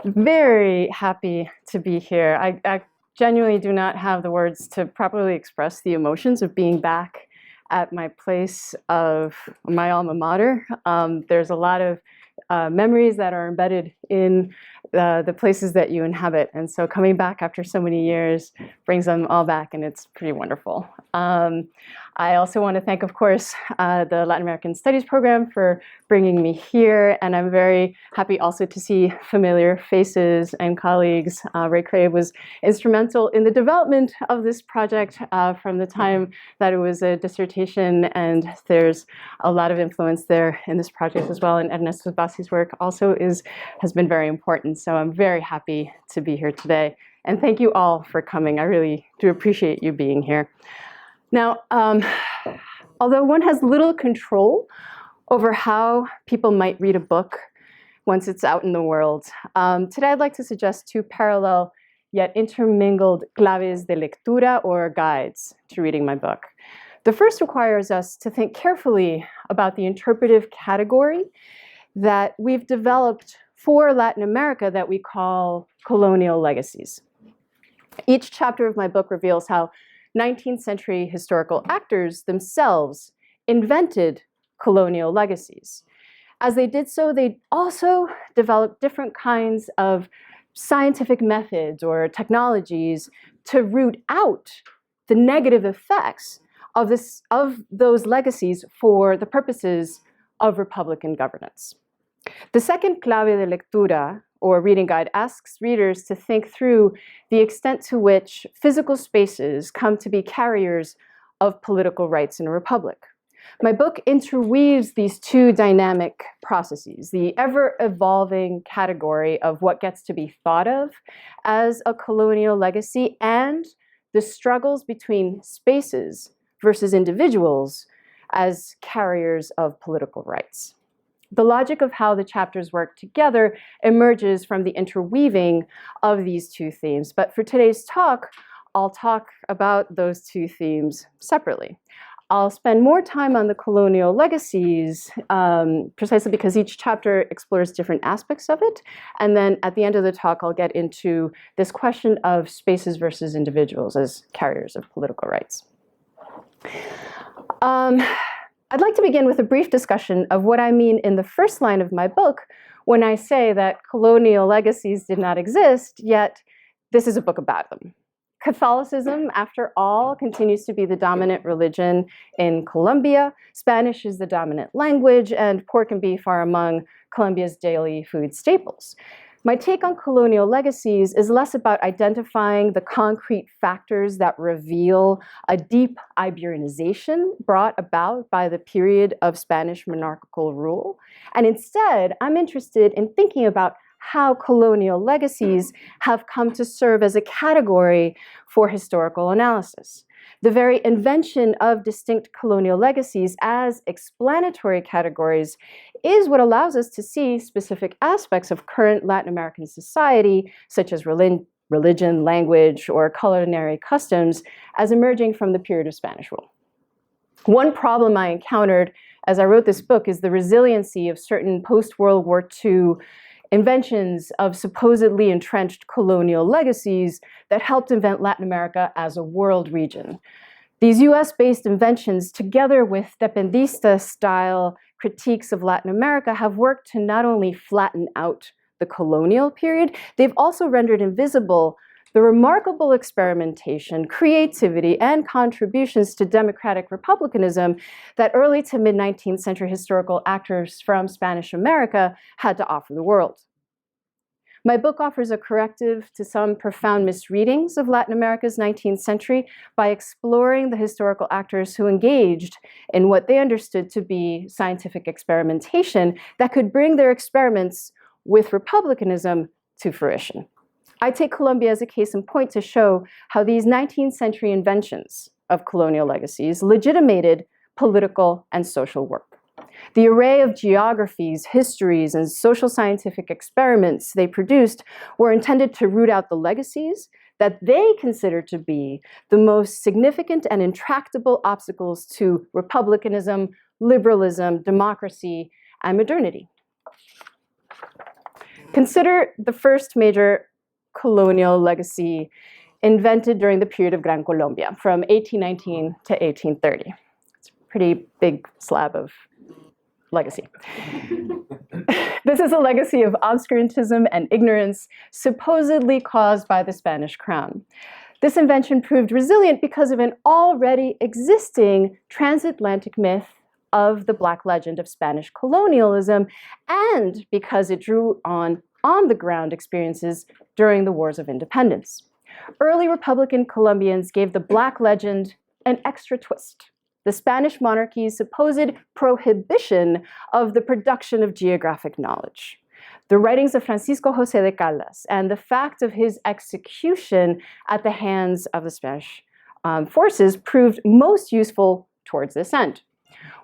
Very happy to be here. I genuinely do not have the words to properly express the emotions of being back at my place of my alma mater. There's a lot of memories that are embedded in the places that you inhabit. And so coming back after so many years brings them all back, and it's pretty wonderful. I also want to thank, of course, the Latin American Studies program for bringing me here. And I'm very happy also to see familiar faces and colleagues. Ray Craig was instrumental in the development of this project from the time that it was a dissertation. And there's a lot of influence there in this project as well. And Ernesto Bassi's work also has been very important. So I'm very happy to be here today. And thank you all for coming. I really do appreciate you being here. Now, although one has little control over how people might read a book once it's out in the world, today I'd like to suggest two parallel yet intermingled claves de lectura, or guides, to reading my book. The first requires us to think carefully about the interpretive category that we've developed for Latin America that we call colonial legacies. Each chapter of my book reveals how 19th century historical actors themselves invented colonial legacies. As they did so, they also developed different kinds of scientific methods or technologies to root out the negative effects of those legacies for the purposes of republican governance. The second clave de lectura, or reading guide, asks readers to think through the extent to which physical spaces come to be carriers of political rights in a republic. My book interweaves these two dynamic processes, the ever-evolving category of what gets to be thought of as a colonial legacy and the struggles between spaces versus individuals as carriers of political rights. The logic of how the chapters work together emerges from the interweaving of these two themes. But for today's talk, I'll talk about those two themes separately. I'll spend more time on the colonial legacies, precisely because each chapter explores different aspects of it. And then at the end of the talk, I'll get into this question of spaces versus individuals as carriers of political rights. I'd like to begin with a brief discussion of what I mean in the first line of my book when I say that colonial legacies did not exist, yet this is a book about them. Catholicism, after all, continues to be the dominant religion in Colombia. Spanish is the dominant language, and pork and beef are among Colombia's daily food staples. My take on colonial legacies is less about identifying the concrete factors that reveal a deep Iberianization brought about by the period of Spanish monarchical rule. And instead, I'm interested in thinking about how colonial legacies have come to serve as a category for historical analysis. The very invention of distinct colonial legacies as explanatory categories is what allows us to see specific aspects of current Latin American society, such as religion, language, or culinary customs, as emerging from the period of Spanish rule. One problem I encountered as I wrote this book is the resiliency of certain post-World War II inventions of supposedly entrenched colonial legacies that helped invent Latin America as a world region. These US-based inventions, together with dependista-style critiques of Latin America, have worked to not only flatten out the colonial period, they've also rendered invisible the remarkable experimentation, creativity, and contributions to democratic republicanism that early to mid-19th century historical actors from Spanish America had to offer the world. My book offers a corrective to some profound misreadings of Latin America's 19th century by exploring the historical actors who engaged in what they understood to be scientific experimentation that could bring their experiments with republicanism to fruition. I take Colombia as a case in point to show how these 19th century inventions of colonial legacies legitimated political and social work. The array of geographies, histories, and social scientific experiments they produced were intended to root out the legacies that they considered to be the most significant and intractable obstacles to republicanism, liberalism, democracy, and modernity. Consider the first major colonial legacy invented during the period of Gran Colombia from 1819 to 1830. It's a pretty big slab of legacy. This is a legacy of obscurantism and ignorance supposedly caused by the Spanish crown. This invention proved resilient because of an already existing transatlantic myth of the Black legend of Spanish colonialism, and because it drew on the ground experiences during the Wars of Independence. Early Republican Colombians gave the Black legend an extra twist: the Spanish monarchy's supposed prohibition of the production of geographic knowledge. The writings of Francisco José de Caldas and the fact of his execution at the hands of the Spanish forces proved most useful towards this end.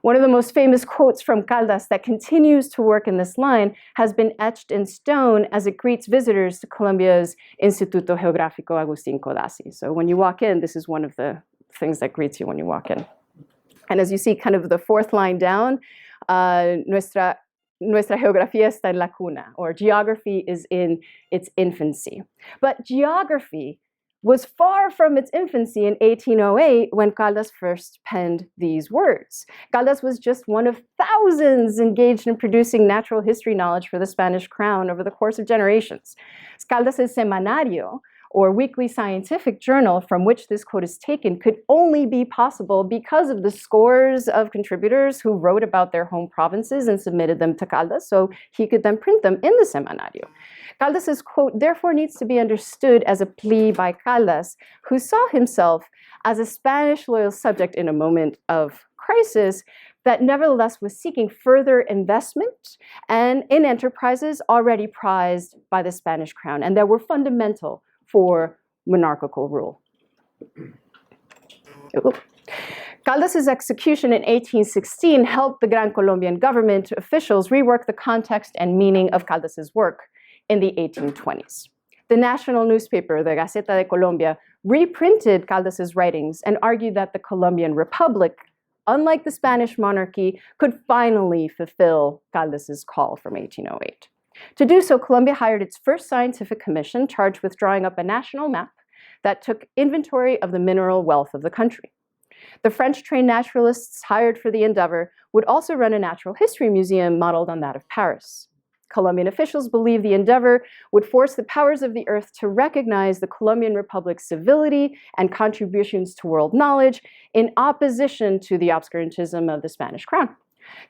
One of the most famous quotes from Caldas that continues to work in this line has been etched in stone as it greets visitors to Colombia's Instituto Geográfico Agustín Codazzi. So when you walk in, this is one of the things that greets you when you walk in. And as you see, kind of the fourth line down, nuestra geografía está en la cuna, or geography is in its infancy. But geography was far from its infancy in 1808 when Caldas first penned these words. Caldas was just one of thousands engaged in producing natural history knowledge for the Spanish crown over the course of generations. Caldas' semanario, or weekly scientific journal from which this quote is taken, could only be possible because of the scores of contributors who wrote about their home provinces and submitted them to Caldas, so he could then print them in the semanario. Caldas' quote therefore needs to be understood as a plea by Caldas, who saw himself as a Spanish loyal subject in a moment of crisis, that nevertheless was seeking further investment and in enterprises already prized by the Spanish crown and that were fundamental for monarchical rule. Caldas' execution in 1816 helped the Gran Colombian government officials rework the context and meaning of Caldas' work in the 1820s. The national newspaper, the Gaceta de Colombia, reprinted Caldas' writings and argued that the Colombian Republic, unlike the Spanish monarchy, could finally fulfill Caldas' call from 1808. To do so, Colombia hired its first scientific commission charged with drawing up a national map that took inventory of the mineral wealth of the country. The French-trained naturalists hired for the endeavor would also run a natural history museum modeled on that of Paris. Colombian officials believed the endeavor would force the powers of the earth to recognize the Colombian Republic's civility and contributions to world knowledge in opposition to the obscurantism of the Spanish crown.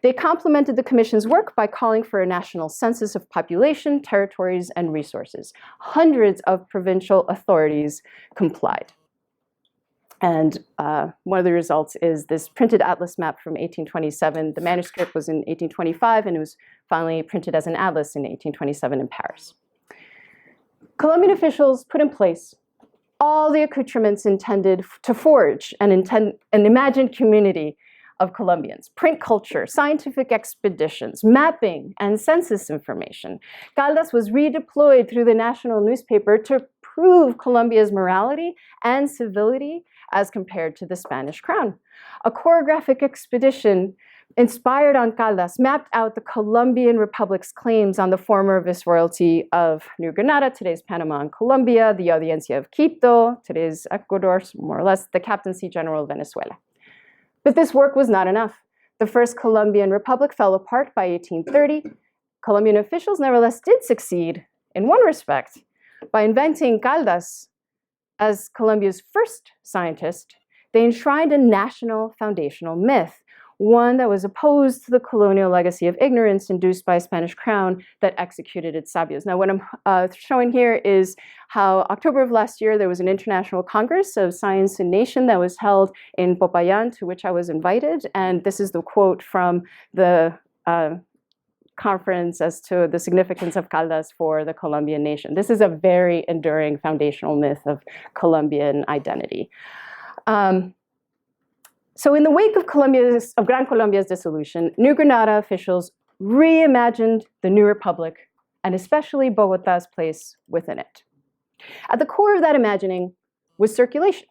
They complemented the commission's work by calling for a national census of population, territories, and resources. Hundreds of provincial authorities complied. And one of the results is this printed atlas map from 1827. The manuscript was in 1825, and it was finally printed as an atlas in 1827 in Paris. Colombian officials put in place all the accoutrements intended to forge an imagined community of Colombians: print culture, scientific expeditions, mapping, and census information. Caldas was redeployed through the national newspaper to prove Colombia's morality and civility as compared to the Spanish crown. A choreographic expedition inspired on Caldas mapped out the Colombian Republic's claims on the former viceroyalty of New Granada, today's Panama and Colombia, the Audiencia of Quito, today's Ecuador, more or less, the Captaincy General of Venezuela. But this work was not enough. The first Colombian Republic fell apart by 1830. Colombian officials nevertheless did succeed in one respect by inventing Caldas as Colombia's first scientist. They enshrined a national foundational myth, one that was opposed to the colonial legacy of ignorance induced by a Spanish crown that executed its sabios. Now, what I'm showing here is how October of last year, there was an international congress of science and nation that was held in Popayan, to which I was invited. And this is the quote from the conference as to the significance of Caldas for the Colombian nation. This is a very enduring foundational myth of Colombian identity. So in the wake of Gran Colombia's dissolution, New Granada officials reimagined the new republic, and especially Bogota's place within it. At the core of that imagining was circulation.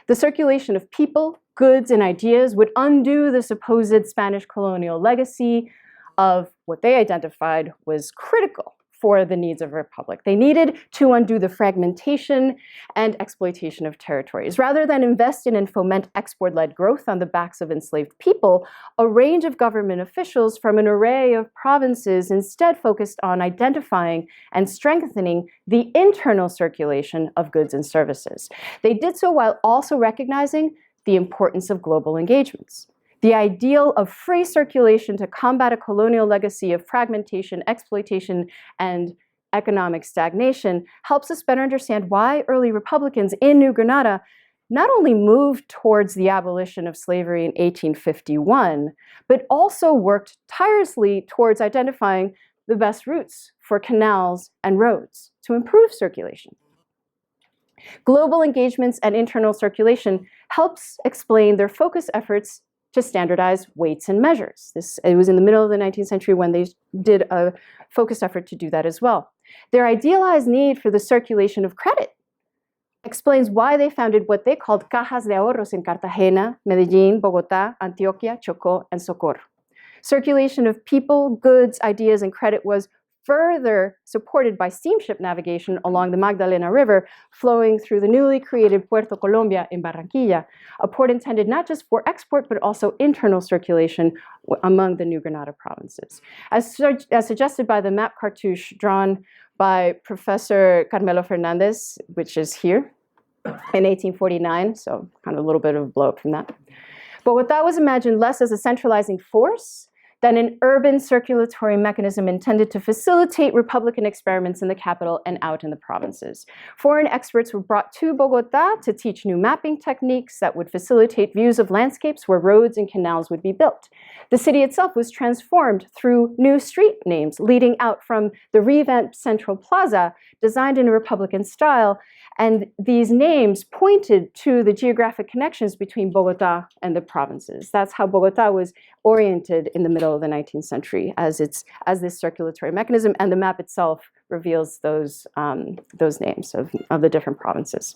The circulation of people, goods, and ideas would undo the supposed Spanish colonial legacy of what they identified was critical for the needs of a republic. They needed to undo the fragmentation and exploitation of territories. Rather than invest in and foment export-led growth on the backs of enslaved people, a range of government officials from an array of provinces instead focused on identifying and strengthening the internal circulation of goods and services. They did so while also recognizing the importance of global engagements. The ideal of free circulation to combat a colonial legacy of fragmentation, exploitation, and economic stagnation helps us better understand why early Republicans in New Granada not only moved towards the abolition of slavery in 1851, but also worked tirelessly towards identifying the best routes for canals and roads to improve circulation. Global engagements and internal circulation helps explain their focused efforts to standardize weights and measures. It was in the middle of the 19th century when they did a focused effort to do that as well. Their idealized need for the circulation of credit explains why they founded what they called cajas de ahorros in Cartagena, Medellín, Bogotá, Antioquia, Chocó, and Socorro. Circulation of people, goods, ideas, and credit was further supported by steamship navigation along the Magdalena River, flowing through the newly created Puerto Colombia in Barranquilla, a port intended not just for export, but also internal circulation among the New Granada provinces. As suggested by the map cartouche drawn by Professor Carmelo Fernandez, which is here, in 1849, so kind of a little bit of a blow up from that. Bogotá was imagined less as a centralizing force than an urban circulatory mechanism intended to facilitate Republican experiments in the capital and out in the provinces. Foreign experts were brought to Bogotá to teach new mapping techniques that would facilitate views of landscapes where roads and canals would be built. The city itself was transformed through new street names leading out from the revamped Central Plaza, designed in a Republican style, and these names pointed to the geographic connections between Bogotá and the provinces. That's how Bogotá was oriented in the middle of the 19th century as this circulatory mechanism, and the map itself reveals those names of the different provinces.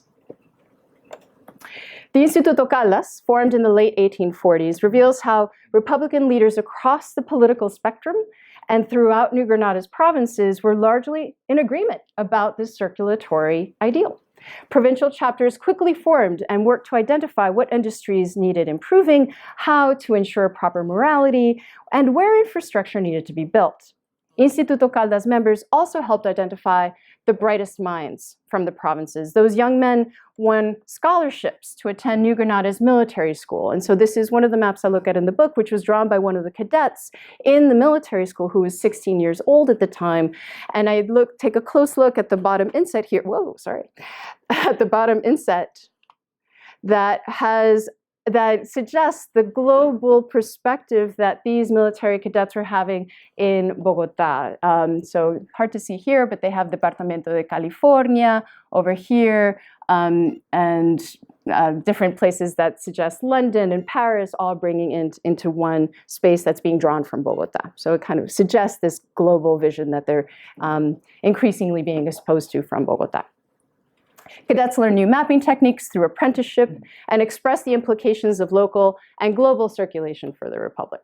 The Instituto Caldas, formed in the late 1840s, reveals how Republican leaders across the political spectrum and throughout New Granada's provinces were largely in agreement about this circulatory ideal. Provincial chapters quickly formed and worked to identify what industries needed improving, how to ensure proper morality, and where infrastructure needed to be built. Instituto Caldas members also helped identify the brightest minds from the provinces. Those young men won scholarships to attend New Granada's military school. And so this is one of the maps I look at in the book, which was drawn by one of the cadets in the military school who was 16 years old at the time. And I take a close look at the bottom inset here. Whoa, sorry. At the bottom inset that suggests the global perspective that these military cadets were having in Bogotá. So hard to see here, but they have Departamento de California over here, and different places that suggest London and Paris all bringing into one space that's being drawn from Bogotá. So it kind of suggests this global vision that they're increasingly being exposed to from Bogotá. Cadets learn new mapping techniques through apprenticeship and express the implications of local and global circulation for the Republic.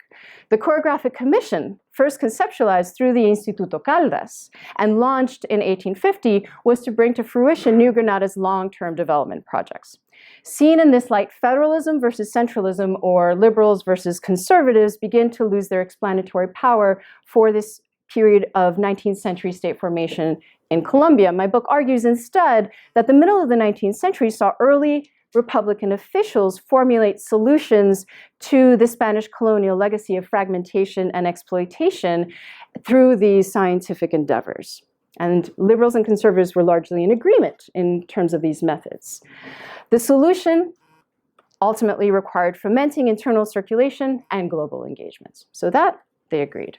The Choreographic Commission, first conceptualized through the Instituto Caldas and launched in 1850, was to bring to fruition New Granada's long-term development projects. Seen in this light, federalism versus centralism, or liberals versus conservatives, begin to lose their explanatory power for this period of 19th century state formation in Colombia. My book argues instead that the middle of the 19th century saw early Republican officials formulate solutions to the Spanish colonial legacy of fragmentation and exploitation through these scientific endeavors. And liberals and conservatives were largely in agreement in terms of these methods. The solution ultimately required fomenting internal circulation and global engagements. So that they agreed.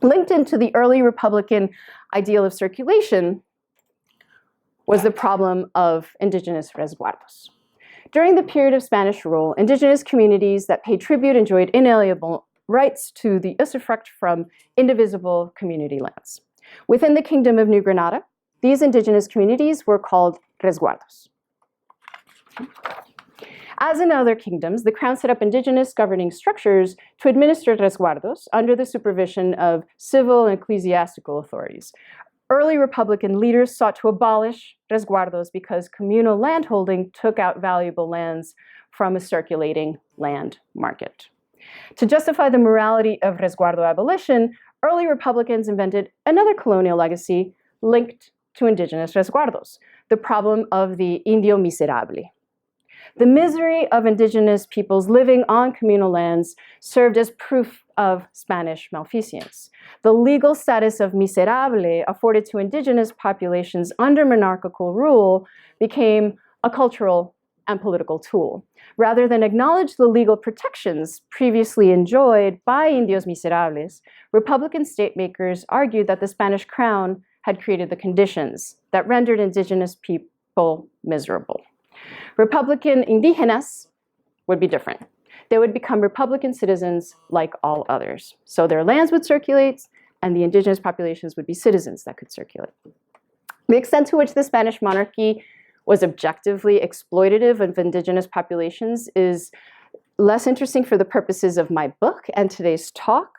Linked into the early Republican ideal of circulation was the problem of indigenous reservoirs. During the period of Spanish rule, indigenous communities that paid tribute enjoyed inalienable rights to the usufruct from indivisible community lands. Within the Kingdom of New Granada, these indigenous communities were called resguardos. As in other kingdoms, the crown set up indigenous governing structures to administer resguardos under the supervision of civil and ecclesiastical authorities. Early Republican leaders sought to abolish resguardos because communal landholding took out valuable lands from a circulating land market. To justify the morality of resguardo abolition, early Republicans invented another colonial legacy linked to indigenous resguardos, the problem of the indio miserable. The misery of indigenous peoples living on communal lands served as proof of Spanish malfeasance. The legal status of miserable afforded to indigenous populations under monarchical rule became a cultural and political tool. Rather than acknowledge the legal protections previously enjoyed by indios miserables, Republican statemakers argued that the Spanish crown had created the conditions that rendered indigenous people miserable. Republican indígenas would be different. They would become Republican citizens like all others. So their lands would circulate, and the indigenous populations would be citizens that could circulate. The extent to which the Spanish monarchy was objectively exploitative of indigenous populations is less interesting for the purposes of my book and today's talk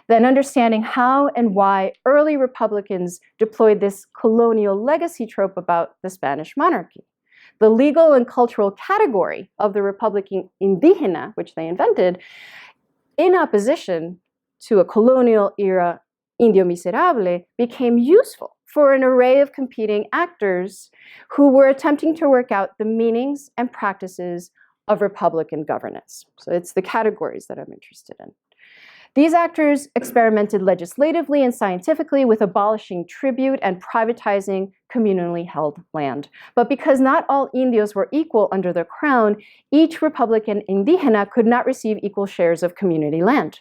than understanding how and why early Republicans deployed this colonial legacy trope about the Spanish monarchy. The legal and cultural category of the Republican Indígena, which they invented, in opposition to a colonial era indio miserable, became useful for an array of competing actors who were attempting to work out the meanings and practices of Republican governance. So it's the categories that I'm interested in. These actors experimented legislatively and scientifically with abolishing tribute and privatizing communally held land. But because not all Indios were equal under the crown, each Republican Indígena could not receive equal shares of community land.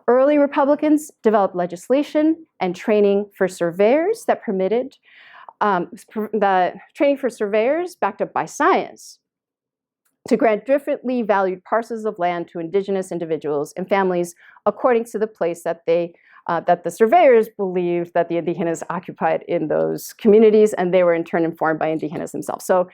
Early Republicans developed legislation and training for surveyors that permitted the training for surveyors backed up by science to grant differently valued parcels of land to indigenous individuals and families according to the place that the surveyors believed that the indígenas occupied in those communities, and they were in turn informed by indígenas themselves. So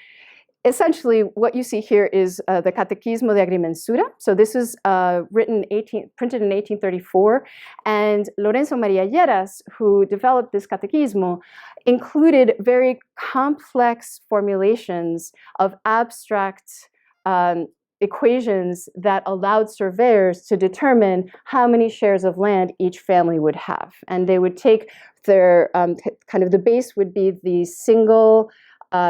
essentially what you see here is the Catechismo de Agrimensura. So this is printed in 1834, and Lorenzo María Lleras, who developed this Catechismo, included very complex formulations of abstract equations that allowed surveyors to determine how many shares of land each family would have. And they would take their, kind of the base would be the single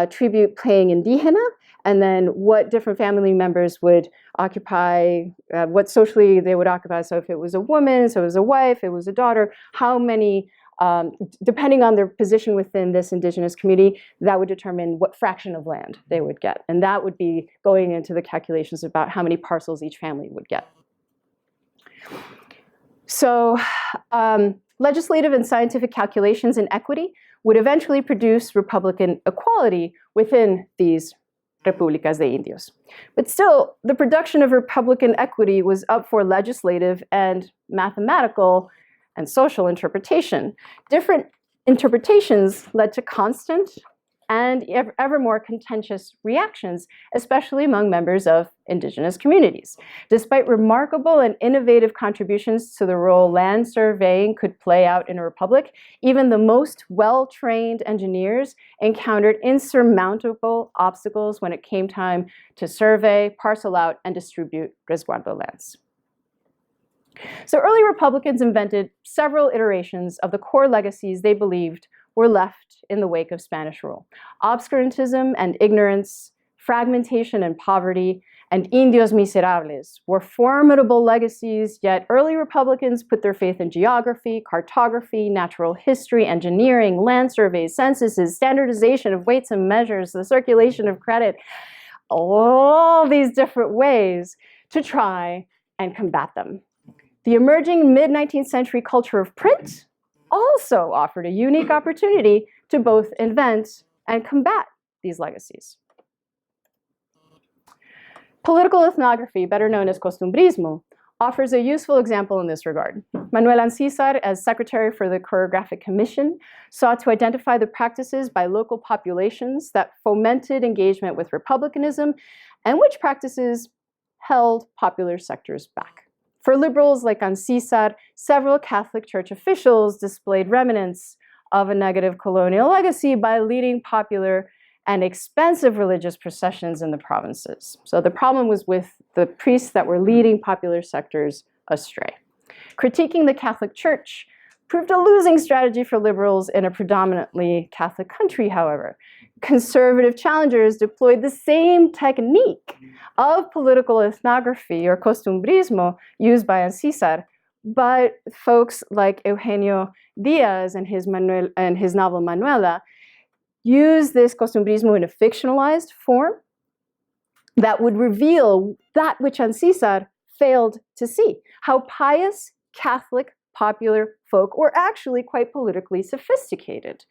tribute paying indígena, and then what different family members would occupy, what socially they would occupy. So if it was a woman, so it was a wife, it was a daughter, how many, depending on their position within this indigenous community, that would determine what fraction of land they would get. And that would be going into the calculations about how many parcels each family would get. So legislative and scientific calculations in equity would eventually produce Republican equality within these Repúblicas de Indios. But still, the production of Republican equity was up for legislative and mathematical and social interpretation. Different interpretations led to constant and ever more contentious reactions, especially among members of indigenous communities. Despite remarkable and innovative contributions to the role land surveying could play out in a republic, even the most well-trained engineers encountered insurmountable obstacles when it came time to survey, parcel out, and distribute resguardo lands. So early Republicans invented several iterations of the core legacies they believed were left in the wake of Spanish rule. Obscurantism and ignorance, fragmentation and poverty, and indios miserables were formidable legacies, yet early Republicans put their faith in geography, cartography, natural history, engineering, land surveys, censuses, standardization of weights and measures, the circulation of credit, all these different ways to try and combat them. The emerging mid-19th century culture of print also offered a unique opportunity to both invent and combat these legacies. Political ethnography, better known as costumbrismo, offers a useful example in this regard. Manuel Ancisar, as secretary for the Choreographic Commission, sought to identify the practices by local populations that fomented engagement with republicanism and which practices held popular sectors back. For liberals like Ancisar, several Catholic Church officials displayed remnants of a negative colonial legacy by leading popular and expensive religious processions in the provinces. So the problem was with the priests that were leading popular sectors astray. Critiquing the Catholic Church proved a losing strategy for liberals in a predominantly Catholic country, however. Conservative challengers deployed the same technique of political ethnography or costumbrismo used by Ancisar, but folks like Eugenio Diaz and his novel Manuela used this costumbrismo in a fictionalized form that would reveal that which Ancisar failed to see, how pious Catholic popular folk were actually quite politically sophisticated,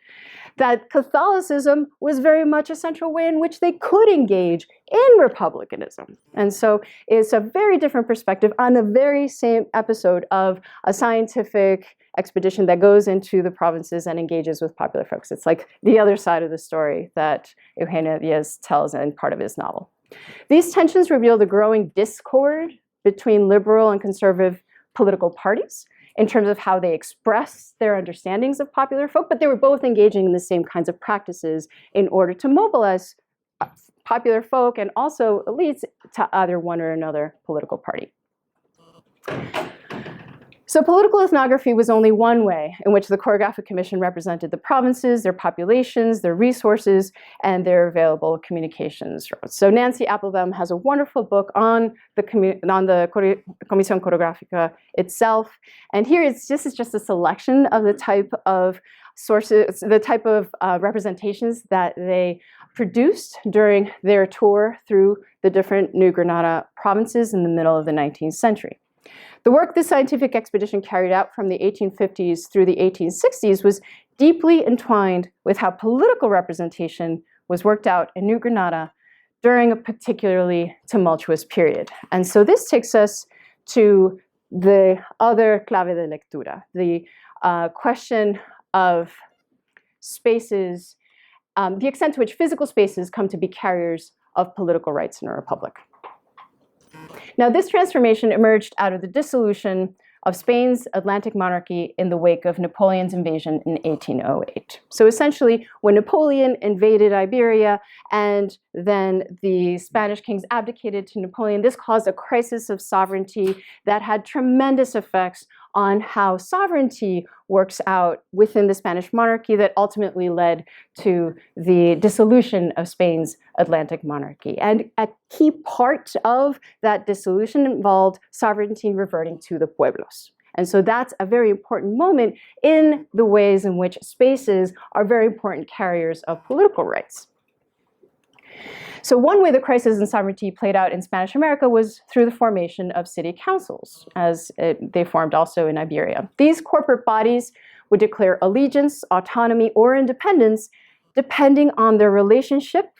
that Catholicism was very much a central way in which they could engage in republicanism. And so it's a very different perspective on the very same episode of a scientific expedition that goes into the provinces and engages with popular folks. It's like the other side of the story that Eugenio Diaz tells in part of his novel. These tensions reveal the growing discord between liberal and conservative political parties in terms of how they express their understandings of popular folk, but they were both engaging in the same kinds of practices in order to mobilize popular folk and also elites to either one or another political party. So political ethnography was only one way in which the Choreographic Commission represented the provinces, their populations, their resources, and their available communications routes. So Nancy Applebaum has a wonderful book on the Comisión Coreográfica itself. And here this is just a selection of the type of sources, the type of representations that they produced during their tour through the different New Granada provinces in the middle of the 19th century. The work this scientific expedition carried out from the 1850s through the 1860s was deeply entwined with how political representation was worked out in New Granada during a particularly tumultuous period. And so this takes us to the other clave de lectura, the question of spaces, the extent to which physical spaces come to be carriers of political rights in a republic. Now, this transformation emerged out of the dissolution of Spain's Atlantic monarchy in the wake of Napoleon's invasion in 1808. So essentially, when Napoleon invaded Iberia and then the Spanish kings abdicated to Napoleon, this caused a crisis of sovereignty that had tremendous effects on how sovereignty works out within the Spanish monarchy that ultimately led to the dissolution of Spain's Atlantic monarchy. And a key part of that dissolution involved sovereignty reverting to the pueblos. And so that's a very important moment in the ways in which spaces are very important carriers of political rights. So one way the crisis in sovereignty played out in Spanish America was through the formation of city councils, as they formed also in Iberia. These corporate bodies would declare allegiance, autonomy, or independence depending on their relationship,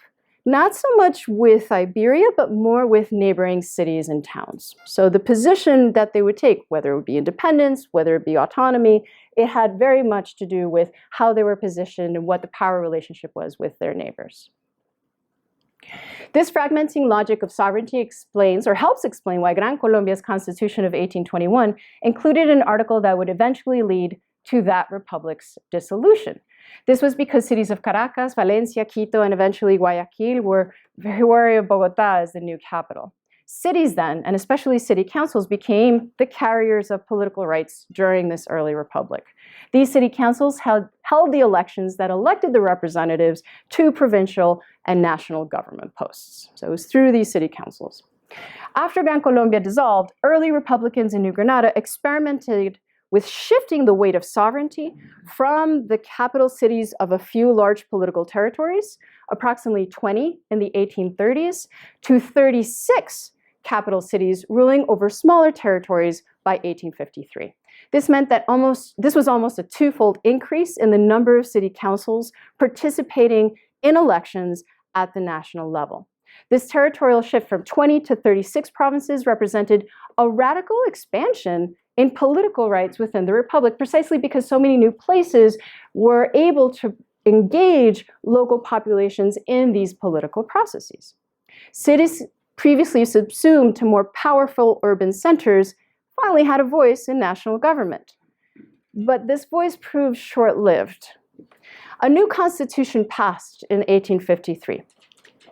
not so much with Iberia, but more with neighboring cities and towns. So the position that they would take, whether it would be independence, whether it be autonomy, it had very much to do with how they were positioned and what the power relationship was with their neighbors. This fragmenting logic of sovereignty explains or helps explain why Gran Colombia's Constitution of 1821 included an article that would eventually lead to that republic's dissolution. This was because cities of Caracas, Valencia, Quito, and eventually Guayaquil were very wary of Bogotá as the new capital. Cities then, and especially city councils, became the carriers of political rights during this early republic. These city councils held the elections that elected the representatives to provincial and national government posts. So it was through these city councils. After Gran Colombia dissolved, early Republicans in New Granada experimented with shifting the weight of sovereignty from the capital cities of a few large political territories, approximately 20 in the 1830s, to 36 capital cities ruling over smaller territories by 1853. This meant that this was almost a twofold increase in the number of city councils participating in elections at the national level. This territorial shift from 20 to 36 provinces represented a radical expansion in political rights within the republic, precisely because so many new places were able to engage local populations in these political processes. Cities previously subsumed to more powerful urban centers, finally had a voice in national government. But this voice proved short-lived. A new constitution passed in 1853,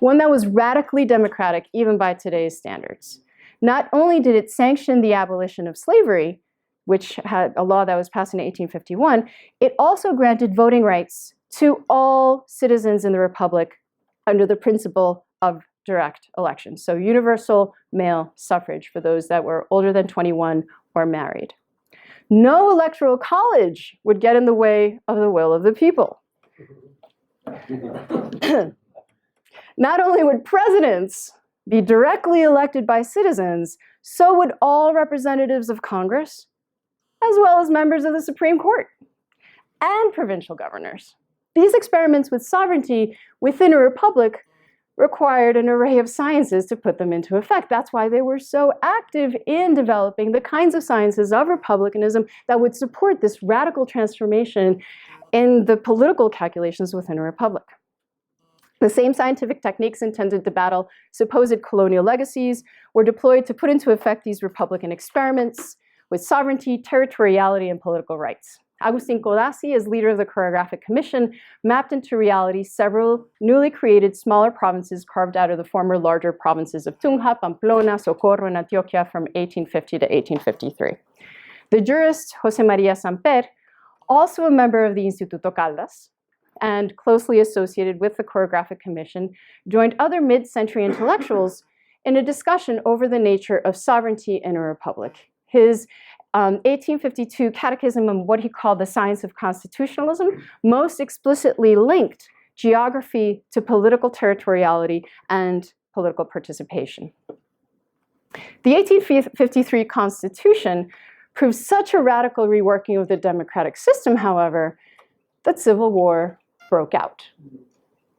one that was radically democratic even by today's standards. Not only did it sanction the abolition of slavery, which had a law that was passed in 1851, it also granted voting rights to all citizens in the Republic under the principle of direct election. So universal male suffrage for those that were older than 21 or married. No electoral college would get in the way of the will of the people. Not only would presidents be directly elected by citizens, so would all representatives of Congress, as well as members of the Supreme Court and provincial governors. These experiments with sovereignty within a republic required an array of sciences to put them into effect. That's why they were so active in developing the kinds of sciences of republicanism that would support this radical transformation in the political calculations within a republic. The same scientific techniques intended to battle supposed colonial legacies were deployed to put into effect these republican experiments with sovereignty, territoriality, and political rights. Agustin Codazzi, as leader of the Choreographic Commission, mapped into reality several newly created smaller provinces carved out of the former larger provinces of Tunja, Pamplona, Socorro, and Antioquia from 1850 to 1853. The jurist José María Samper, also a member of the Instituto Caldas, and closely associated with the Choreographic Commission, joined other mid-century intellectuals in a discussion over the nature of sovereignty in a republic. His 1852 Catechism on what he called the science of constitutionalism most explicitly linked geography to political territoriality and political participation. The 1853 Constitution proved such a radical reworking of the democratic system, however, that civil war broke out.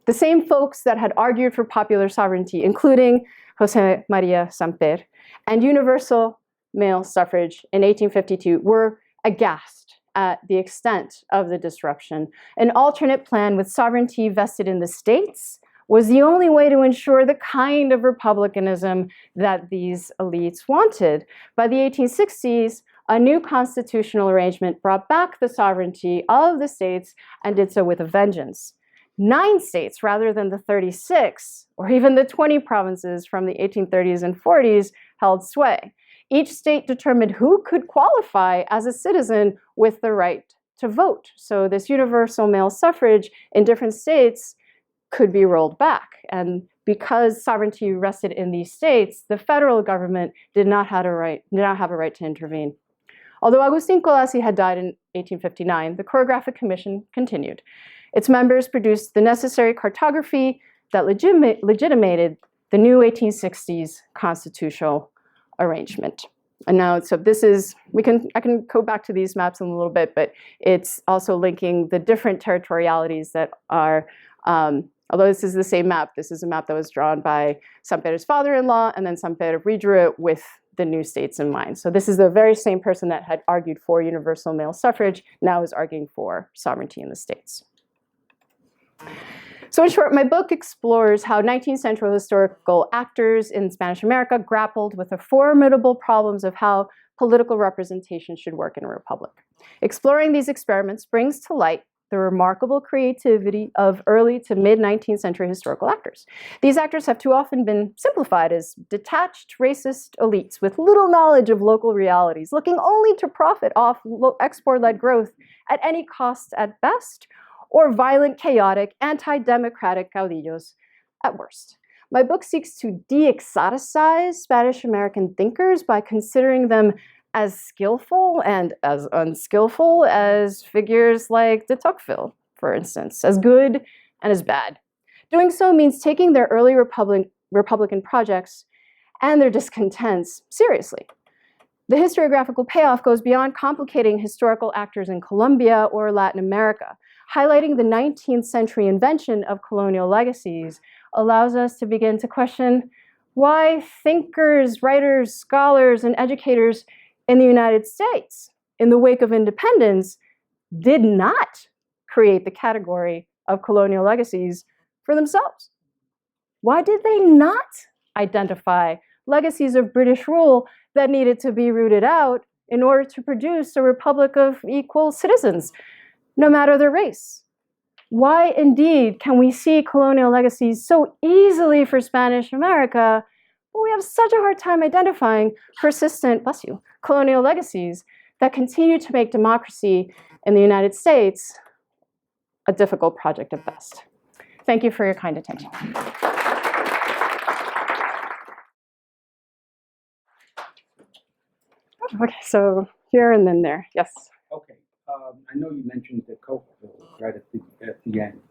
The same folks that had argued for popular sovereignty, including José María Samper, and universal male suffrage in 1852 were aghast at the extent of the disruption. An alternate plan with sovereignty vested in the states was the only way to ensure the kind of republicanism that these elites wanted. By the 1860s, a new constitutional arrangement brought back the sovereignty of the states and did so with a vengeance. 9 states, rather than the 36, or even the 20 provinces from the 1830s and 40s, held sway. Each state determined who could qualify as a citizen with the right to vote. So this universal male suffrage in different states could be rolled back. And because sovereignty rested in these states, the federal government did not have a right to intervene. Although Agustin Codazzi had died in 1859, the Choreographic Commission continued. Its members produced the necessary cartography that legitimated the new 1860s constitutional arrangement. And now, so this is, I can go back to these maps in a little bit, but it's also linking the different territorialities that are, although this is the same map, this is a map that was drawn by Samper's father-in-law, and then Samper redrew it with the new states in mind. So this is the very same person that had argued for universal male suffrage, now is arguing for sovereignty in the states. So in short, my book explores how 19th century historical actors in Spanish America grappled with the formidable problems of how political representation should work in a republic. Exploring these experiments brings to light the remarkable creativity of early to mid-19th century historical actors. These actors have too often been simplified as detached racist elites with little knowledge of local realities, looking only to profit off export-led growth at any cost at best, or violent, chaotic, anti-democratic caudillos at worst. My book seeks to de-exoticize Spanish-American thinkers by considering them as skillful and as unskillful as figures like de Tocqueville, for instance, as good and as bad. Doing so means taking their early Republican projects and their discontents seriously. The historiographical payoff goes beyond complicating historical actors in Colombia or Latin America. Highlighting the 19th century invention of colonial legacies allows us to begin to question why thinkers, writers, scholars, and educators in the United States, in the wake of independence, did not create the category of colonial legacies for themselves. Why did they not identify legacies of British rule that needed to be rooted out in order to produce a republic of equal citizens, no matter their race. Why indeed can we see colonial legacies so easily for Spanish America, but we have such a hard time identifying persistent, bless you, colonial legacies that continue to make democracy in the United States a difficult project at best. Thank you for your kind attention. Okay, so here and then there, yes. Okay, I know you mentioned the Coke bill right at the end,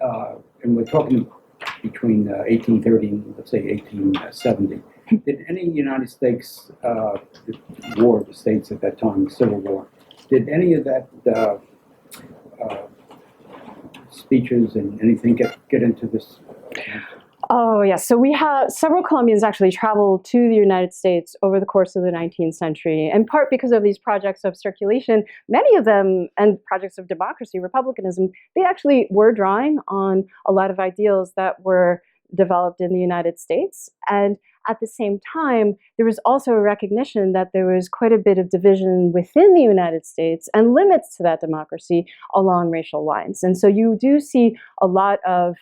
and we're talking between 1830 and let's say 1870. Did any United States, the War of the States at that time, the Civil War, did any of that speeches and anything get into this? Oh, yes. So we have several Colombians actually traveled to the United States over the course of the 19th century, in part because of these projects of circulation. Many of them, and projects of democracy, republicanism, they actually were drawing on a lot of ideals that were developed in the United States. And at the same time, there was also a recognition that there was quite a bit of division within the United States and limits to that democracy along racial lines. And so you do see a lot of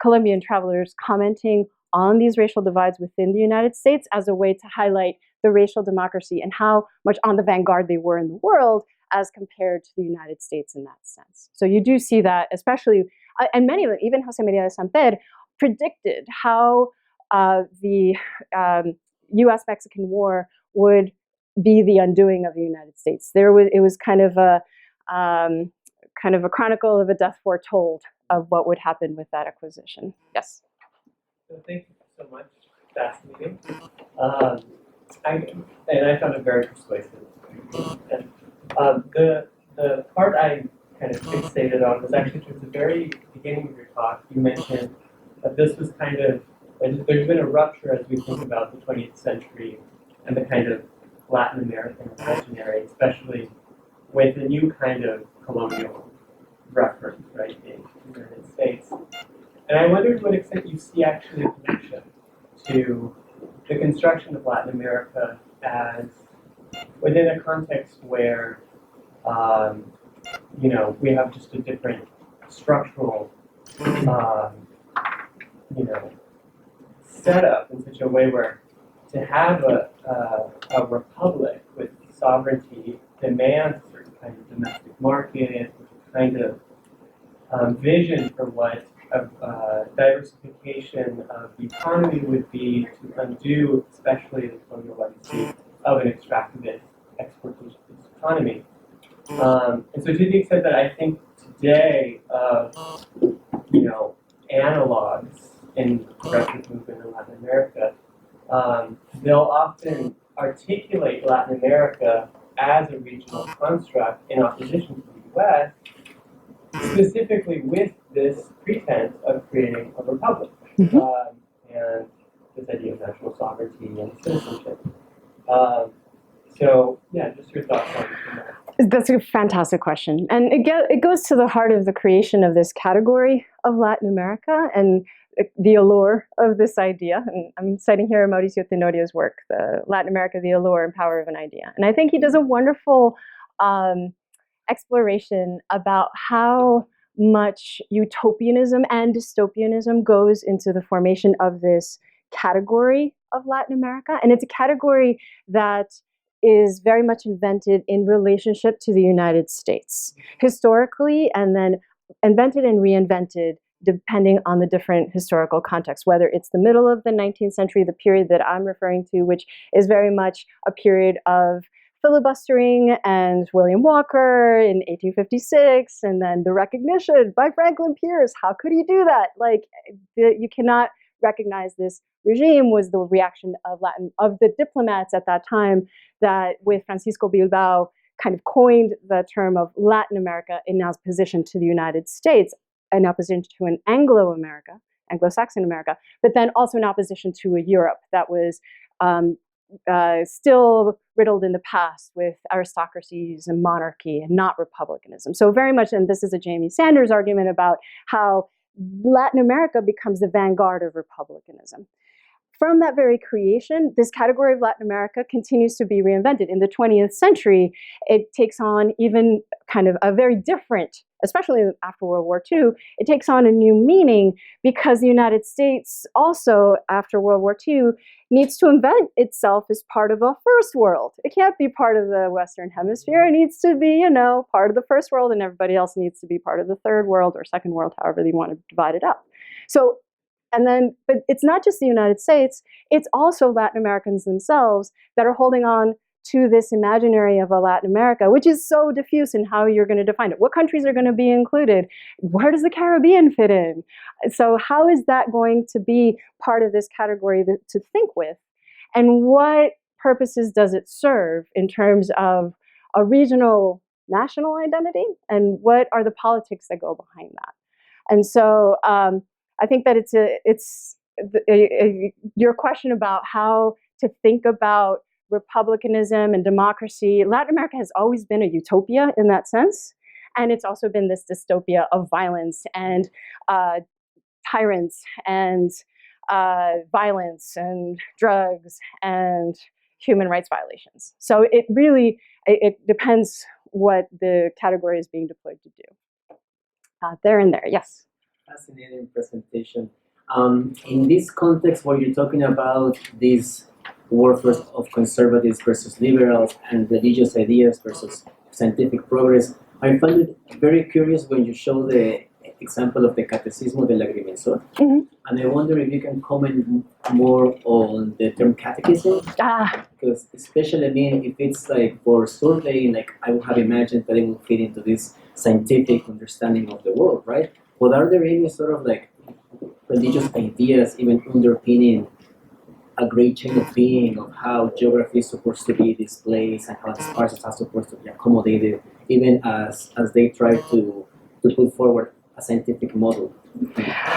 Colombian travelers commenting on these racial divides within the United States as a way to highlight the racial democracy and how much on the vanguard they were in the world as compared to the United States in that sense. So you do see that, especially, and many of them, even José María de Samper, predicted how the U.S.-Mexican War would be the undoing of the United States. It was kind of a chronicle of a death foretold of what would happen with that acquisition. Yes. So thank you so much. Fascinating. I found it very persuasive. And the part I kind of fixated on was actually towards the very beginning of your talk. You mentioned that this was kind of, there's been a rupture as we think about the 20th century and the kind of Latin American imaginary, especially with the new kind of colonial reference, right, in the United States. And I wonder to what extent you see actually a connection to the construction of Latin America as within a context where, we have just a different structural, setup in such a way where to have a republic with sovereignty demands a certain kind of domestic market, a kind of vision for what diversification of the economy would be to undo, especially the colonial legacy of an extractivist exportation economy. And so to the extent that I think today of, analogs in the progressive movement in Latin America, they'll often articulate Latin America as a regional construct in opposition to the U.S., specifically with this pretense of creating a republic and this idea of national sovereignty and citizenship. So, yeah, just your thoughts on that. That's a fantastic question. And it goes to the heart of the creation of this category of Latin America and the allure of this idea. And I'm citing here Mauricio Tenorio's work, the Latin America, the Allure and Power of an Idea. And I think he does a wonderful exploration about how much utopianism and dystopianism goes into the formation of this category of Latin America. And it's a category that is very much invented in relationship to the United States historically, and then invented and reinvented depending on the different historical contexts, whether it's the middle of the 19th century, the period that I'm referring to, which is very much a period of filibustering and William Walker in 1856, and then the recognition by Franklin Pierce. How could he do that? Like, you cannot recognize this regime was the reaction of the diplomats at that time that with Francisco Bilbao kind of coined the term of Latin America in opposition to the United States, in opposition to an Anglo-Saxon America, but then also in opposition to a Europe that was still riddled in the past with aristocracies and monarchy and not republicanism. So very much, and this is a Jamie Sanders argument about how Latin America becomes the vanguard of republicanism. from that very creation, this category of Latin America continues to be reinvented. In the 20th century, it takes on even kind of a very different, especially after World War II, it takes on a new meaning because the United States also, after World War II, needs to invent itself as part of a first world. It can't be part of the Western Hemisphere. It needs to be, part of the first world, and everybody else needs to be part of the third world or second world, however they want to divide it up. So, but it's not just the United States, it's also Latin Americans themselves that are holding on to this imaginary of a Latin America, which is so diffuse in how you're going to define it. What countries are going to be included? Where does the Caribbean fit in? So how is that going to be part of this category to think with? And what purposes does it serve in terms of a regional national identity? And what are the politics that go behind that? And so I think that it's your question about how to think about republicanism and democracy. Latin America has always been a utopia in that sense. And it's also been this dystopia of violence and tyrants and violence and drugs and human rights violations. So it really, it depends what the category is being deployed to do. There and there, yes. Fascinating presentation. In this context where you're talking about these warfare of conservatives versus liberals and religious ideas versus scientific progress, I find it very curious when you show the example of the Catechism del Agrimensor. Mm-hmm. And I wonder if you can comment more on the term catechism. Because especially, if it's like for surveying, like I would have imagined that it would fit into this scientific understanding of the world, right? But are there any sort of like religious ideas even underpinning a great chain of being of how geography is supposed to be displayed and how the spaces are supposed to be accommodated, even as they try to put forward a scientific model?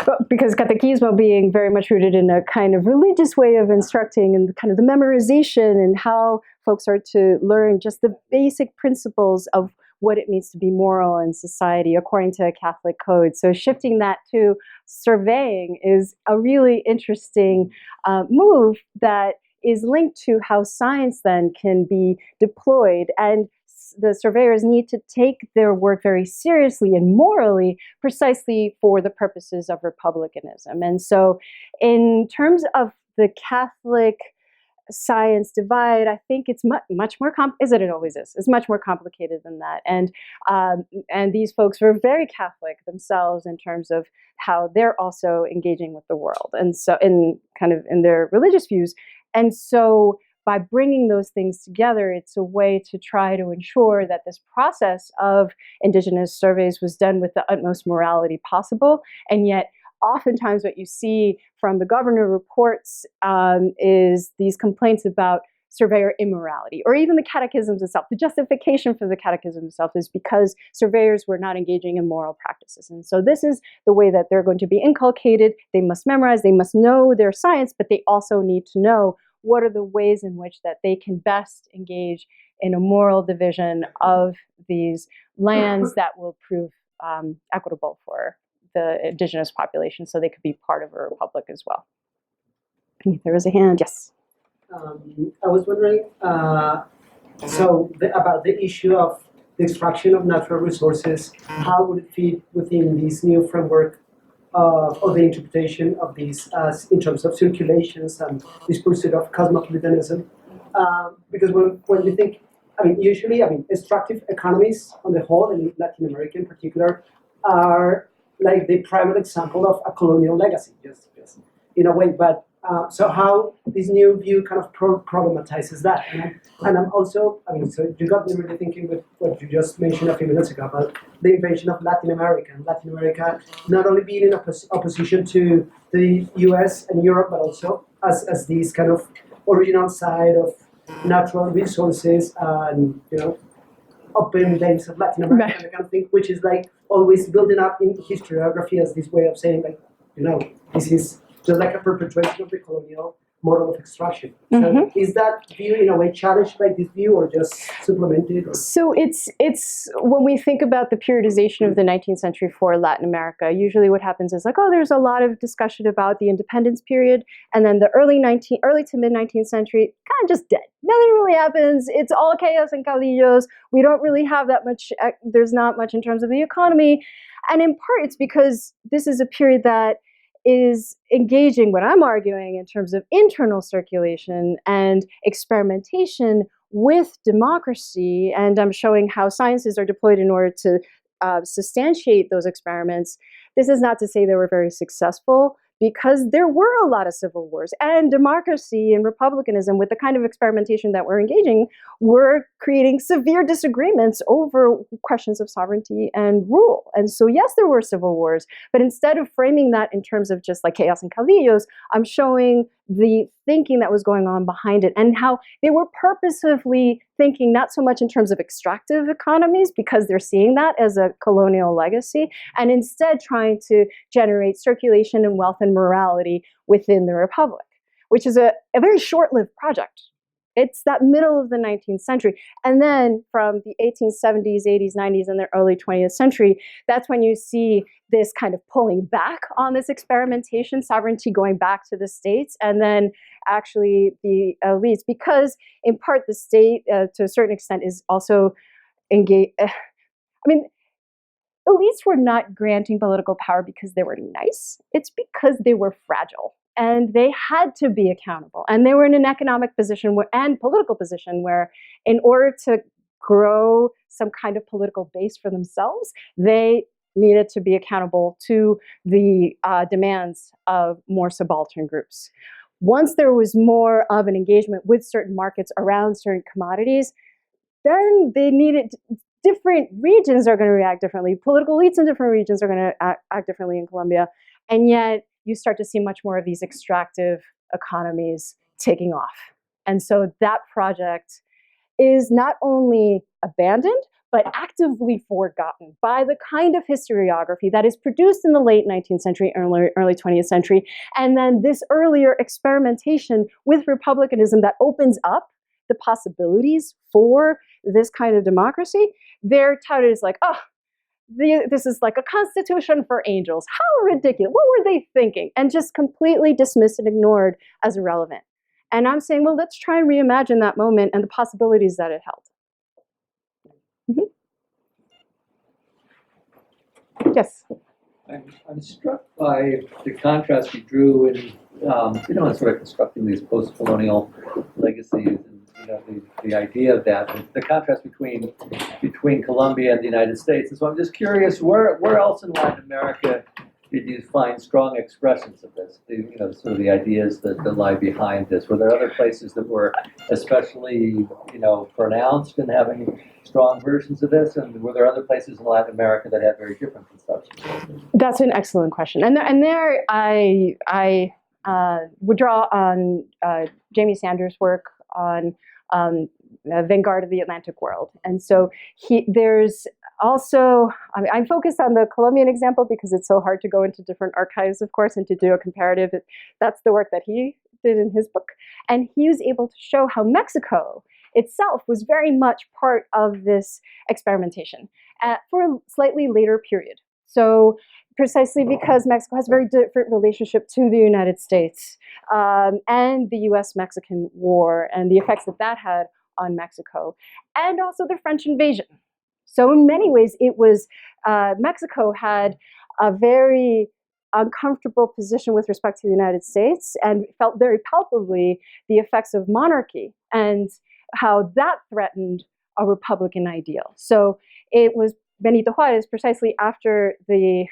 But because Catechismo being very much rooted in a kind of religious way of instructing and kind of the memorization and how folks are to learn just the basic principles of what it means to be moral in society according to a Catholic code. So shifting that to surveying is a really interesting move that is linked to how science then can be deployed. And the surveyors need to take their work very seriously and morally, precisely for the purposes of republicanism. And so in terms of the Catholic science divide, I think it's much more as it always is. It's much more complicated than that. And these folks were very Catholic themselves in terms of how they're also engaging with the world, and so in their religious views. And so by bringing those things together, it's a way to try to ensure that this process of Indigenous surveys was done with the utmost morality possible. And yet, oftentimes what you see from the governor reports is these complaints about surveyor immorality, or even the catechisms itself. The justification for the catechism itself is because surveyors were not engaging in moral practices. And so this is the way that they're going to be inculcated. They must memorize, they must know their science, but they also need to know what are the ways in which that they can best engage in a moral division of these lands that will prove equitable for the indigenous population, so they could be part of a republic as well. There was a hand, yes. I was wondering, about the issue of the extraction of natural resources, how would it fit within this new framework of the interpretation of these as in terms of circulations and this pursuit of cosmopolitanism? Because when we think, usually, extractive economies on the whole, and in Latin America in particular, are like the primary example of a colonial legacy, just in a way. But so how this new view kind of problematizes that. And I'm also, so you got me really thinking with what you just mentioned a few minutes ago about the invasion of Latin America, and Latin America not only being in opposition to the US and Europe, but also as this kind of original side of natural resources and, open veins of Latin America, right. And the kind of thing, which is like always building up in historiography as this way of saying, like, this is just like a perpetuation of the colonial model of extraction. Mhm. So is that view in a way challenged by this view or just supplemented? Or? So it's when we think about the periodization of the 19th century for Latin America, usually what happens is like, oh, there's a lot of discussion about the independence period, and then the early to mid 19th century, kind of just dead. Nothing really happens. It's all chaos and caudillos. We don't really have that much. There's not much in terms of the economy, and in part it's because this is a period that is engaging what I'm arguing in terms of internal circulation and experimentation with democracy, and I'm showing how sciences are deployed in order to substantiate those experiments. This is not to say they were very successful, because there were a lot of civil wars, and democracy and republicanism, with the kind of experimentation that we're engaging, were creating severe disagreements over questions of sovereignty and rule. And so yes, there were civil wars, but instead of framing that in terms of just like chaos and caudillos, I'm showing the thinking that was going on behind it, and how they were purposefully thinking not so much in terms of extractive economies, because they're seeing that as a colonial legacy, and instead trying to generate circulation and wealth and morality within the republic, which is a very short-lived project. It's that middle of the 19th century. And then from the 1870s, 80s, 90s, and the early 20th century, that's when you see this kind of pulling back on this experimentation, sovereignty going back to the states, and then actually the elites, because in part the state, to a certain extent, is also engaged. I mean, elites were not granting political power because they were nice. It's because they were fragile. And they had to be accountable. And they were in an economic position and political position where, in order to grow some kind of political base for themselves, they needed to be accountable to the demands of more subaltern groups. Once there was more of an engagement with certain markets around certain commodities, then they needed different regions are going to react differently. Political elites in different regions are going to act differently in Colombia. And yet you start to see much more of these extractive economies taking off. And so that project is not only abandoned, but actively forgotten by the kind of historiography that is produced in the late 19th century, early 20th century. And then this earlier experimentation with republicanism that opens up the possibilities for this kind of democracy, they're touted as like, oh, this is like a constitution for angels. How ridiculous. What were they thinking? And just completely dismissed and ignored as irrelevant. And I'm saying, well, let's try and reimagine that moment and the possibilities that it held. Mm-hmm. Yes? I'm struck by the contrast you drew in, sort of constructing these post-colonial legacies, and the idea of that, the contrast between Colombia and the United States. And so I'm just curious, where else in Latin America did you find strong expressions of this? Sort of the ideas that lie behind this. Were there other places that were especially, pronounced in having strong versions of this? And were there other places in Latin America that had very different conceptions? That's an excellent question. And there I would draw on Jamie Sanders' work on Vanguard of the Atlantic World. And so there's also, I'm focused on the Colombian example because it's so hard to go into different archives, of course, and to do a comparative. That's the work that he did in his book. And he was able to show how Mexico itself was very much part of this experimentation for a slightly later period. So precisely because Mexico has a very different relationship to the United States and the US-Mexican War and the effects that had on Mexico, and also the French invasion. So in many ways, it was Mexico had a very uncomfortable position with respect to the United States and felt very palpably the effects of monarchy and how that threatened a Republican ideal. So it was Benito Juarez, precisely after the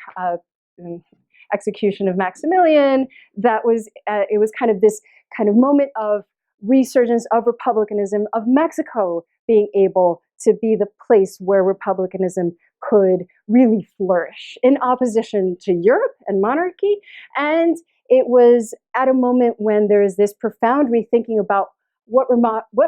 execution of Maximilian, it was kind of this kind of moment of resurgence of republicanism, of Mexico being able to be the place where republicanism could really flourish in opposition to Europe and monarchy. And it was at a moment when there is this profound rethinking about what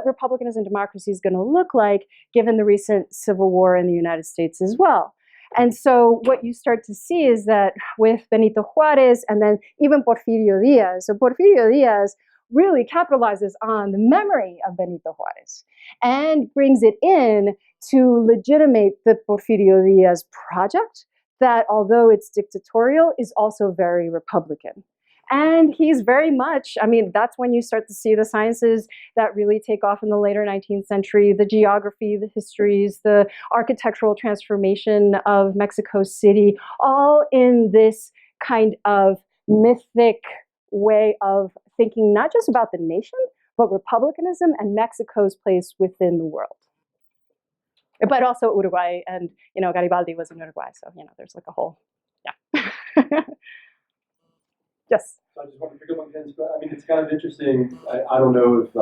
republicanism and democracy is going to look like, given the recent civil war in the United States as well. And so what you start to see is that with Benito Juarez and then even Porfirio Diaz, so Porfirio Diaz really capitalizes on the memory of Benito Juarez and brings it in to legitimate the Porfirio Diaz project that, although it's dictatorial, is also very Republican. And he's very much, I mean, that's when you start to see the sciences that really take off in the later 19th century, the geography, the histories, the architectural transformation of Mexico City, all in this kind of mythic way of thinking not just about the nation, but republicanism and Mexico's place within the world. But also Uruguay, and Garibaldi was in Uruguay, so there's like a whole, yeah. Yes. So I just want to pick up on Ken's question. I mean, it's kind of interesting. I don't know if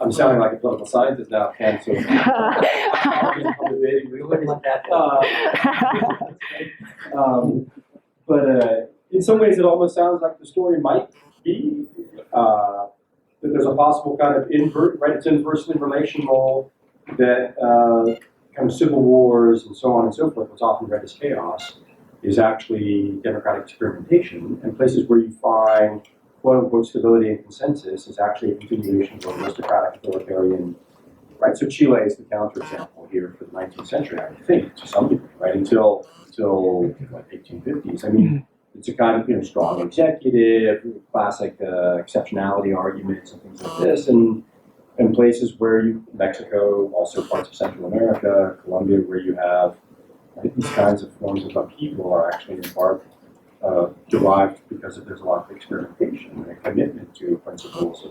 I'm sounding like a political scientist now, Ken. So We wouldn't want that. But in some ways, it almost sounds like the story might be that there's a possible kind of it's inversely relational, that kind of civil wars and so on and so forth, what's often read as chaos, is actually democratic experimentation, and places where you find quote-unquote stability and consensus is actually a continuation of aristocratic authoritarian, right? So Chile is the counterexample here for the 19th century, I think, to some degree, right? Until what, 1850s. I mean, it's a kind of strong executive, classic exceptionality arguments and things like this, and places where Mexico, also parts of Central America, Colombia, where you have these kinds of forms of upheaval are actually in part derived because there's a lot of experimentation and a commitment to principles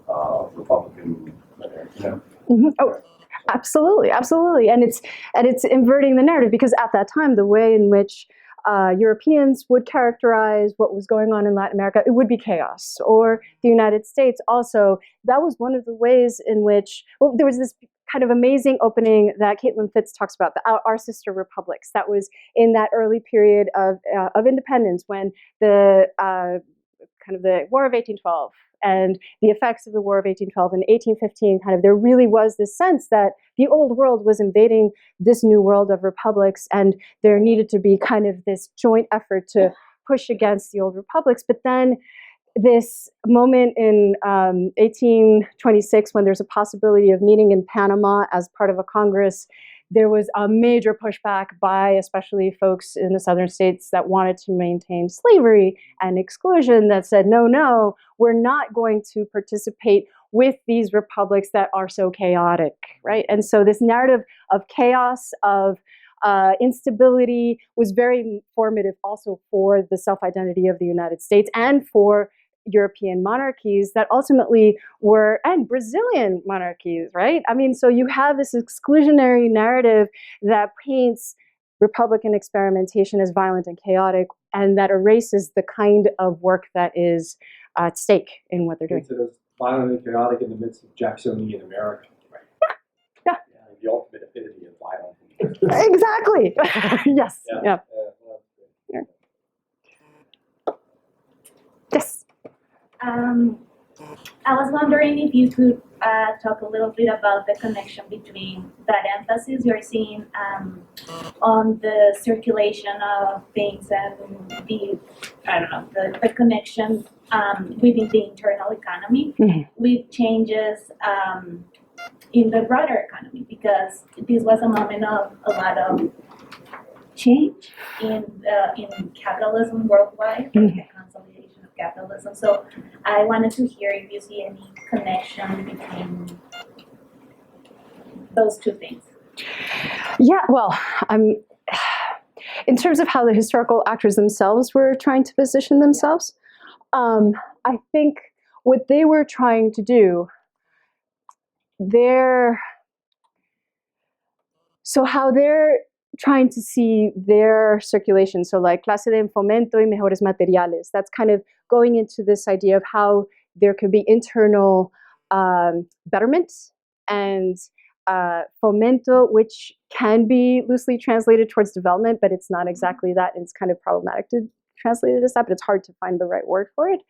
of Republican, Mm-hmm. Oh, absolutely, absolutely, and it's inverting the narrative, because at that time, the way in which Europeans would characterize what was going on in Latin America, it would be chaos. Or the United States also, that was one of the ways in which, there was this kind of amazing opening that Caitlin Fitz talks about, our sister republics. That was in that early period of independence, when the kind of the War of 1812 and the effects of the War of 1812 and 1815, kind of there really was this sense that the old world was invading this new world of republics, and there needed to be kind of this joint effort to push against the old republics. But then this moment in 1826, when there's a possibility of meeting in Panama as part of a Congress, there was a major pushback by especially folks in the southern states that wanted to maintain slavery and exclusion, that said, no, we're not going to participate with these republics that are so chaotic, right? And so this narrative of chaos, of instability, was very formative also for the self-identity of the United States and for European monarchies that ultimately were, and Brazilian monarchies, right? I mean, so you have this exclusionary narrative that paints Republican experimentation as violent and chaotic, and that erases the kind of work that is at stake in what they're doing. It was violent and chaotic in the midst of Jacksonian America, right? Yeah. The ultimate epitome of violence. Exactly. Yes. Yeah. Yes. I was wondering if you could talk a little bit about the connection between that emphasis you're seeing on the circulation of things and the connection within the internal economy with changes in the broader economy, because this was a moment of a lot of change in capitalism worldwide, the consolidation of capitalism. So I wanted to hear if you see any connection between those two things. Yeah, well, in terms of how the historical actors themselves were trying to position themselves, I think what they were trying to do, how they're trying to see their circulation, so like clase de fomento y mejores materiales, that's kind of going into this idea of how there could be internal betterment and fomento, which can be loosely translated towards development, but it's not exactly that. It's kind of problematic to translate it as that, but it's hard to find the right word for it.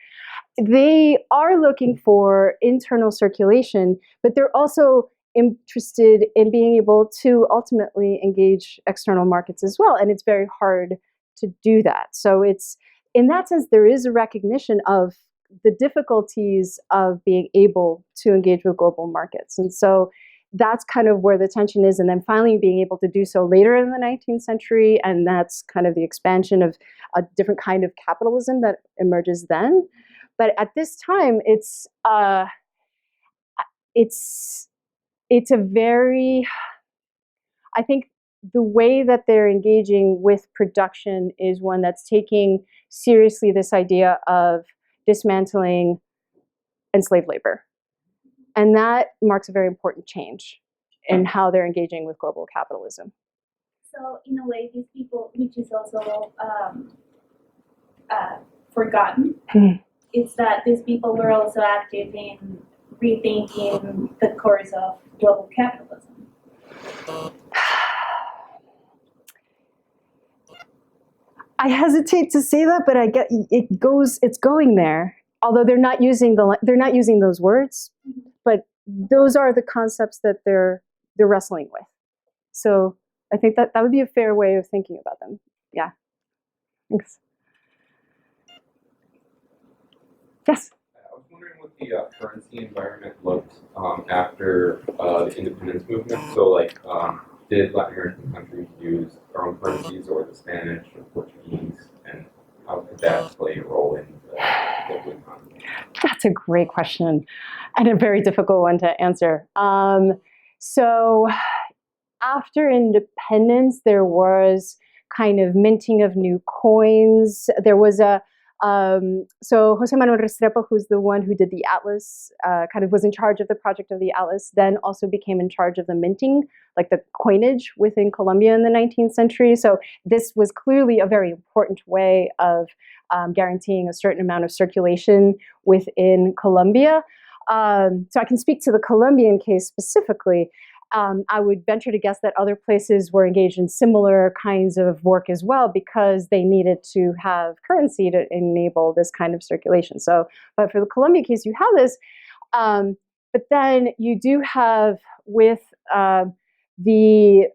They are looking for internal circulation, but they're also interested in being able to ultimately engage external markets as well, and it's very hard to do that. So it's, in that sense, there is a recognition of the difficulties of being able to engage with global markets. And so that's kind of where the tension is. And then finally being able to do so later in the 19th century. And that's kind of the expansion of a different kind of capitalism that emerges then. But at this time, it's a very, I think the way that they're engaging with production is one that's taking seriously this idea of dismantling enslaved labor. And that marks a very important change in how they're engaging with global capitalism. So in a way, these people, which is also forgotten, is that these people were also active in rethinking the course of global capitalism. I hesitate to say that, but I get it's going there. Although they're not using those words, but those are the concepts that they're wrestling with. So I think that would be a fair way of thinking about them. Yeah. Thanks. Yes. I was wondering what the currency environment looked after the independence movement. So, like, did Latin American countries use their own currencies, or the Spanish or Portuguese, and how could that play a role in the global economy? That's a great question, and a very difficult one to answer. So after independence, there was kind of minting of new coins. There was so Jose Manuel Restrepo, who's the one who did the atlas, kind of was in charge of the project of the atlas, then also became in charge of the minting, like the coinage within Colombia in the 19th century. So this was clearly a very important way of guaranteeing a certain amount of circulation within Colombia. So I can speak to the Colombian case specifically. I would venture to guess that other places were engaged in similar kinds of work as well, because they needed to have currency to enable this kind of circulation. So, but for the Colombia case, you have this, but then you do have with the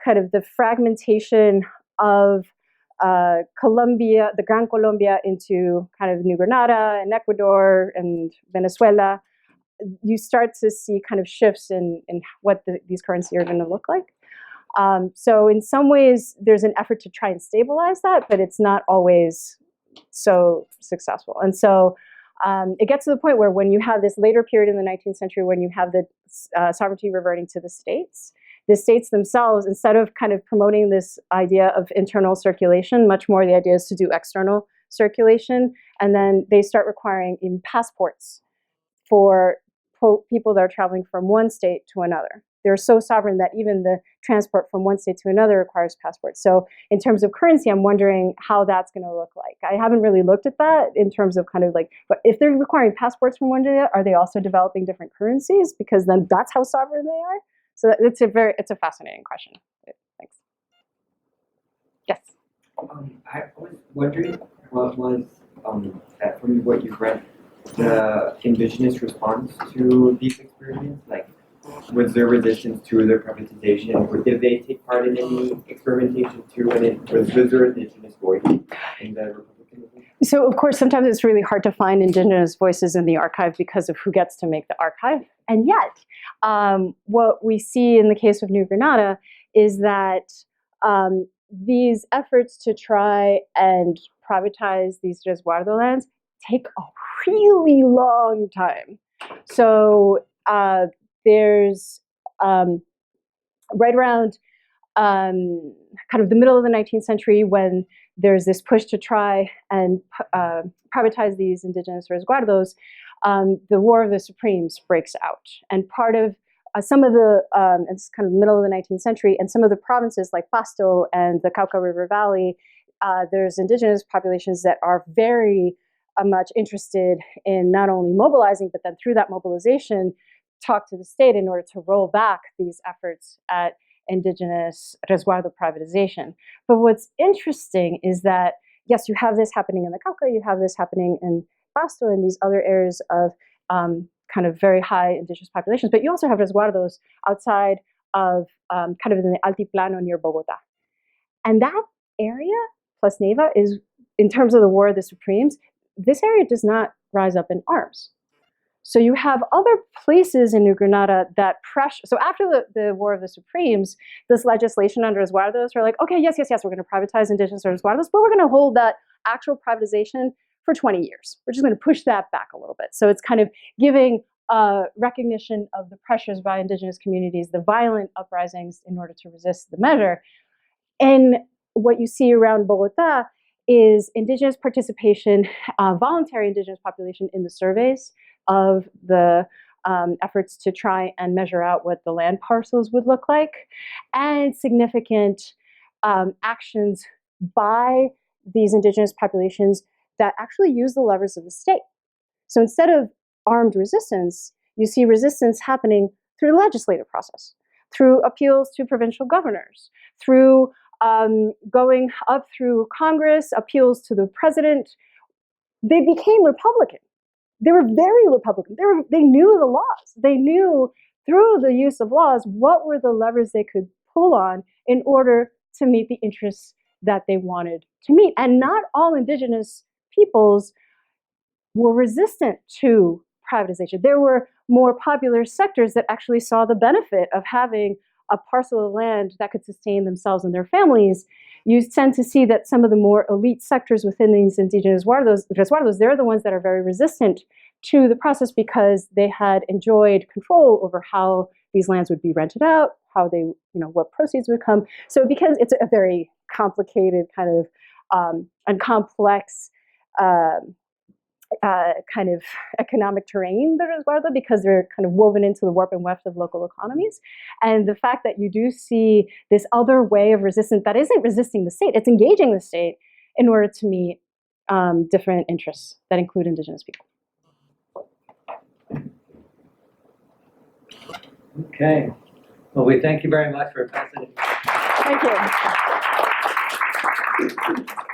kind of the fragmentation of Colombia, the Gran Colombia, into kind of New Granada and Ecuador and Venezuela. You start to see kind of shifts in what these currencies are going to look like. So in some ways, there's an effort to try and stabilize that, but it's not always so successful. And so it gets to the point where when you have this later period in the 19th century, when you have the sovereignty reverting to the states themselves, instead of kind of promoting this idea of internal circulation, much more the idea is to do external circulation. And then they start requiring even passports for people that are traveling from one state to another. They're so sovereign that even the transport from one state to another requires passports. So in terms of currency, I'm wondering how that's going to look like. I haven't really looked at that in terms of kind of like, but if they're requiring passports from one to the other, are they also developing different currencies? Because then that's how sovereign they are. So it's a fascinating question. Thanks. Yes. I was wondering what was, from what you read, the indigenous response to these experiments? Like, was there resistance to their privatization, or did they take part in any experimentation too? And was there indigenous voice in the Republican movement? So of course, sometimes it's really hard to find indigenous voices in the archive because of who gets to make the archive. And yet, what we see in the case of New Granada is that these efforts to try and privatize these resguardo lands take a really long time. So there's right around kind of the middle of the 19th century, when there's this push to try and privatize these indigenous resguardos, the War of the Supremes breaks out. And part of some of the, it's kind of the middle of the 19th century, and some of the provinces like Pasto and the Cauca River Valley, there's indigenous populations that are very much interested in not only mobilizing, but then through that mobilization, talk to the state in order to roll back these efforts at indigenous resguardo privatization. But what's interesting is that, yes, you have this happening in the Cauca, you have this happening in Pasto and these other areas of kind of very high indigenous populations, but you also have resguardos outside of kind of in the Altiplano near Bogota. And that area, plus Neiva, is, in terms of the War of the Supremes, this area does not rise up in arms. So you have other places in New Granada that pressure. So after the War of the Supremes, this legislation under Resguardos are like, okay, yes, we're going to privatize indigenous resguardos, but we're going to hold that actual privatization for 20 years. We're just going to push that back a little bit. So it's kind of giving recognition of the pressures by indigenous communities, the violent uprisings in order to resist the measure. And what you see around Bogota is indigenous participation, voluntary indigenous population in the surveys of the efforts to try and measure out what the land parcels would look like, and significant actions by these indigenous populations that actually use the levers of the state. So instead of armed resistance, you see resistance happening through the legislative process, through appeals to provincial governors, through going up through Congress, appeals to the president. They became Republican. They were very Republican. They knew the laws. They knew through the use of laws what were the levers they could pull on in order to meet the interests that they wanted to meet. And not all indigenous peoples were resistant to privatization. There were more popular sectors that actually saw the benefit of having a parcel of land that could sustain themselves and their families. You tend to see that some of the more elite sectors within these indigenous resguardos, they're the ones that are very resistant to the process because they had enjoyed control over how these lands would be rented out, how they, what proceeds would come. So because it's a very complicated kind of and complex kind of economic terrain, the resguardo, because they're kind of woven into the warp and weft of local economies. And the fact that you do see this other way of resistance that isn't resisting the state, it's engaging the state in order to meet different interests that include indigenous people. Okay. Well, we thank you very much for a fascinating. Thank you.